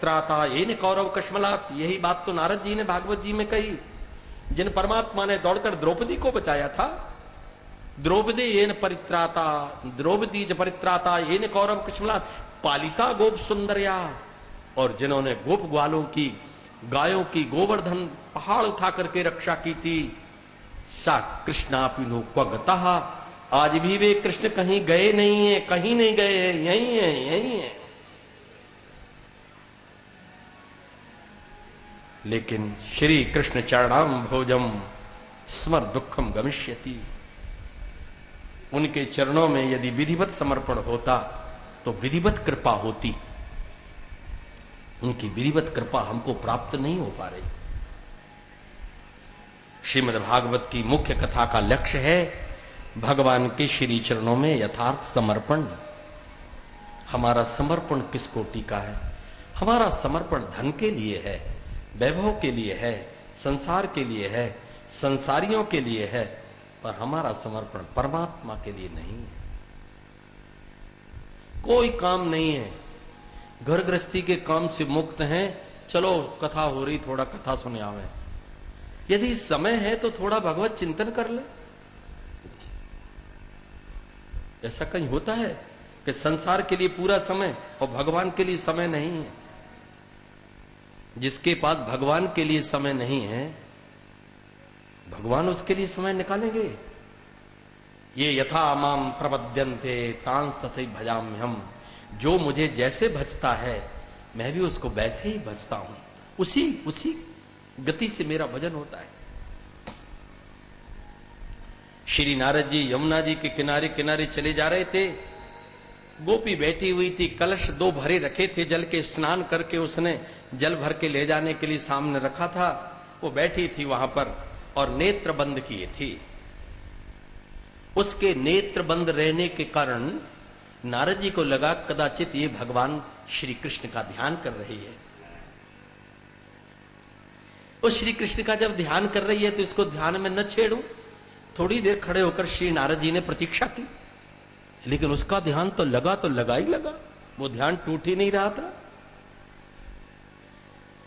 परित्राता येन कौरव कश्मलात। यही बात तो नारद जी ने भागवत जी में कही, जिन परमात्मा ने दौड़कर द्रौपदी को बचाया था। द्रौपदी येन परित्राता, द्रौपदी च परित्राता येन कौरव कश्मलात पालिता गोप सुंदरया। और जिन्होंने गोप ग्वालों की, गायों की, गोवर्धन पहाड़ उठा करके रक्षा की थी, सा कृष्णापिनो क्वगतः। आज भी वे कृष्ण कहीं गए नहीं है, कहीं नहीं गए हैं, यही है, यही है। लेकिन श्री कृष्ण चरणाम भोजम स्मर दुखम गमिष्यति। उनके चरणों में यदि विधिवत समर्पण होता तो विधिवत कृपा होती। उनकी विधिवत कृपा हमको प्राप्त नहीं हो पा रही। श्रीमद् भागवत की मुख्य कथा का लक्ष्य है भगवान के श्री चरणों में यथार्थ समर्पण। हमारा समर्पण किस कोटि का है? हमारा समर्पण धन के लिए है, वैभव के लिए है, संसार के लिए है, संसारियों के लिए है, पर हमारा समर्पण परमात्मा के लिए नहीं है। कोई काम नहीं है, घर गृहस्थी के काम से मुक्त हैं, चलो कथा हो रही, थोड़ा कथा सुने आवे। यदि समय है तो थोड़ा भगवत चिंतन कर ले। ऐसा कहीं होता है कि संसार के लिए पूरा समय और भगवान के लिए समय नहीं है? जिसके पास भगवान के लिए समय नहीं है, भगवान उसके लिए समय निकालेंगे। ये यथा माम प्रपद्यन्ते तांस तथै भजाम्यहम्। जो मुझे जैसे भजता है मैं भी उसको वैसे ही भजता हूं, उसी गति से मेरा भजन होता है। श्री नारद जी यमुना जी के किनारे किनारे चले जा रहे थे। गोपी बैठी हुई थी, कलश 2 भरे रखे थे जल के, स्नान करके उसने जल भर के ले जाने के लिए सामने रखा था। वो बैठी थी वहां पर और नेत्र बंद किए थी। उसके नेत्र बंद रहने के कारण नारद जी को लगा कदाचित ये भगवान श्री कृष्ण का ध्यान कर रही है। उस श्री कृष्ण का जब ध्यान कर रही है तो इसको ध्यान में न छेड़ूं। थोड़ी देर खड़े होकर श्री नारद जी ने प्रतीक्षा की, लेकिन उसका ध्यान तो लगा ही लगा, वो ध्यान टूट ही नहीं रहा था।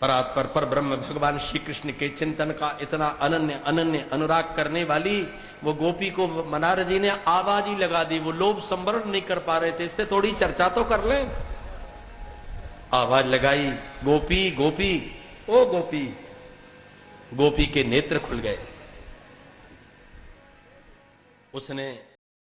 परात्पर पर ब्रह्म भगवान श्री कृष्ण के चिंतन का इतना अनन्य अनुराग करने वाली वो गोपी को नारद जी ने आवाज ही लगा दी। वो लोभ संवरण नहीं कर पा रहे थे, इससे थोड़ी चर्चा तो कर लें। आवाज लगाई, गोपी गोपी, ओ गोपी। गोपी के नेत्र खुल गए। उसने